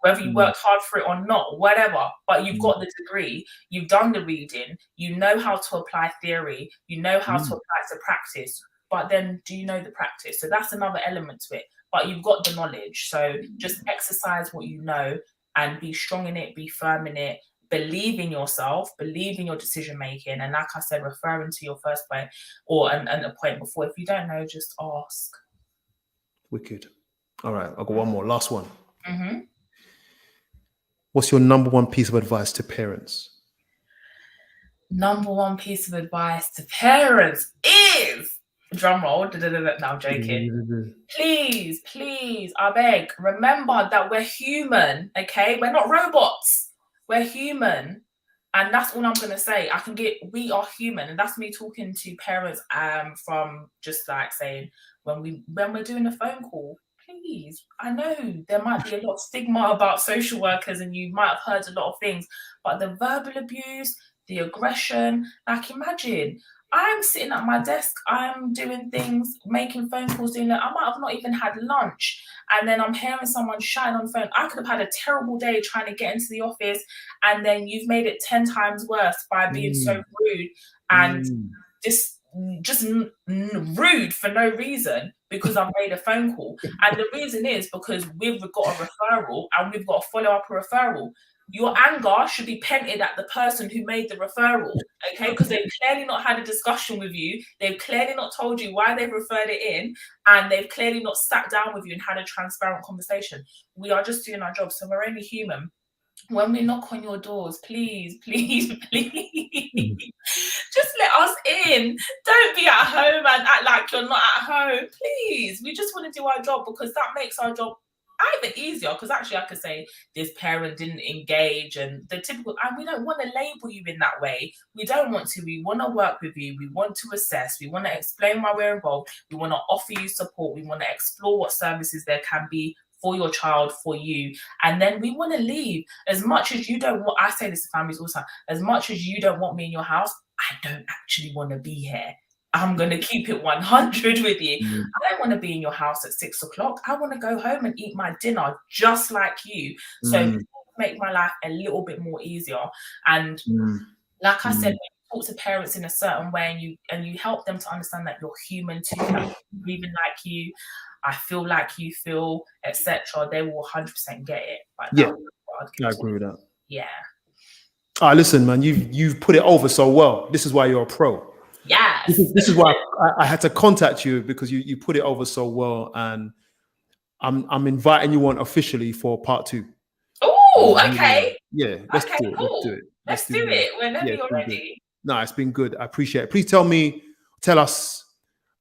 whether you worked hard for it or not, whatever, but you've got the degree, you've done the reading, you know how to apply theory, you know how to apply to practice, but then do you know the practice? So that's another element to it, but you've got the knowledge. So just exercise what you know and be strong in it, be firm in it, believe in yourself, believe in your decision making. And like I said, referring to your first point or a point before, if you don't know, just ask. Wicked. All right, I've got one more. Last one. Mm-hmm. What's your number one piece of advice to parents? Number one piece of advice to parents is, drum roll, no, I'm joking. Please, I beg, remember that we're human, okay? We're not robots. We're human. And that's all I'm going to say. We are human. And that's me talking to parents from just like saying, when we're doing a phone call, please, I know there might be a lot of stigma about social workers and you might have heard a lot of things, but the verbal abuse, the aggression, like imagine, I'm sitting at my desk, I'm doing things, making phone calls, I might have not even had lunch. And then I'm hearing someone shouting on the phone. I could have had a terrible day trying to get into the office. And then you've made it 10 times worse by being so rude and just rude for no reason because I've made a phone call. And the reason is because we've got a referral and we've got to follow up a referral. your anger should be painted at the person who made the referral, okay? Because they've clearly not had a discussion with you. They've clearly not told you why they've referred it in, and they've clearly not sat down with you and had a transparent conversation. We are just doing our job, so we're only human. When we knock on your doors, please, please, please, just let us in. Don't be at home and act like you're not at home. Please, we just want to do our job, because that makes our job either easier, because actually I could say this parent didn't engage and the typical, and we don't want to label you in that way. We don't want to. We want to work with you. We want to assess. We want to explain why we're involved. We want to offer you support. We want to explore what services there can be for your child, for you. And then we want to leave. As much as you don't want, I say this to families all the time, as much as you don't want me in your house, I don't actually want to be here. I'm going to keep it 100 with you. I don't want to be in your house at 6 o'clock. I want to go home and eat my dinner just like you. So make my life a little bit more easier. And like I said, when you talk to parents in a certain way and you help them to understand that you're human too, that I'm breathing like you, I feel like you feel, etc., they will 100% get it. Like, yeah, I agree with that. Yeah. Listen, man, you've put it over so well. This is why you're a pro. Yeah. This is why I had to contact you, because you put it over so well, and I'm inviting you on officially for part 2. Oh, okay. Yeah, let's do it. Cool. Let's do it whenever you're ready. No, it's been good. I appreciate it. Please tell us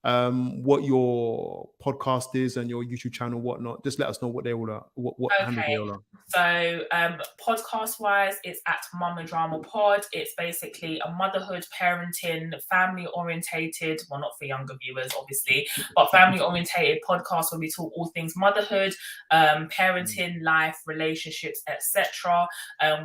what your podcast is and your YouTube channel, whatnot. Just let us know what they all are, what handle they all are. So podcast wise, it's at Mama Drama Pod. It's basically a motherhood, parenting, family orientated, well, not for younger viewers obviously, but family orientated podcast where we talk all things motherhood, parenting, life, relationships, etc.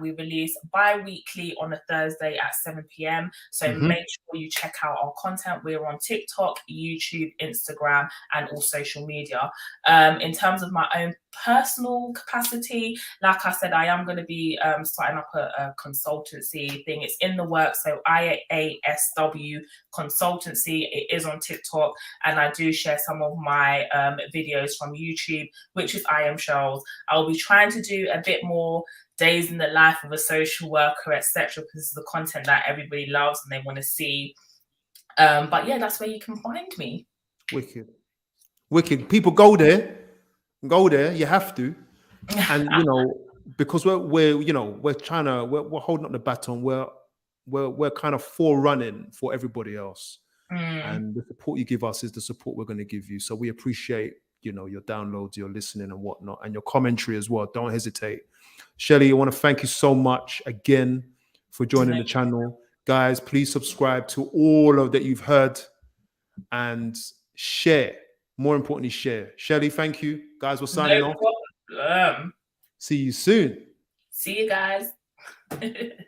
We release bi-weekly on a Thursday at 7 p.m. So make sure you check out our content. We're on TikTok, YouTube, Instagram, and all social media. In terms of my own personal capacity, like I said, I am going to be starting up a consultancy thing. It's in the works. So IASW Consultancy. It is on TikTok, and I do share some of my videos from YouTube, which is I Am Shells. I'll be trying to do a bit more days in the life of a social worker, etc., because this is the content that everybody loves and they want to see. But yeah, that's where you can find me. Wicked. People go there. You have to. And because we're holding up the baton. We're kind of forerunning for everybody else. And the support you give us is the support we're going to give you. So we appreciate your downloads, your listening and whatnot, and your commentary as well. Don't hesitate. Shelly, I want to thank you so much again for joining the channel. Guys, please subscribe to all of that you've heard and share. More importantly, share. Shelly, thank you. Guys, we're signing off. No problem. See you soon. See you guys.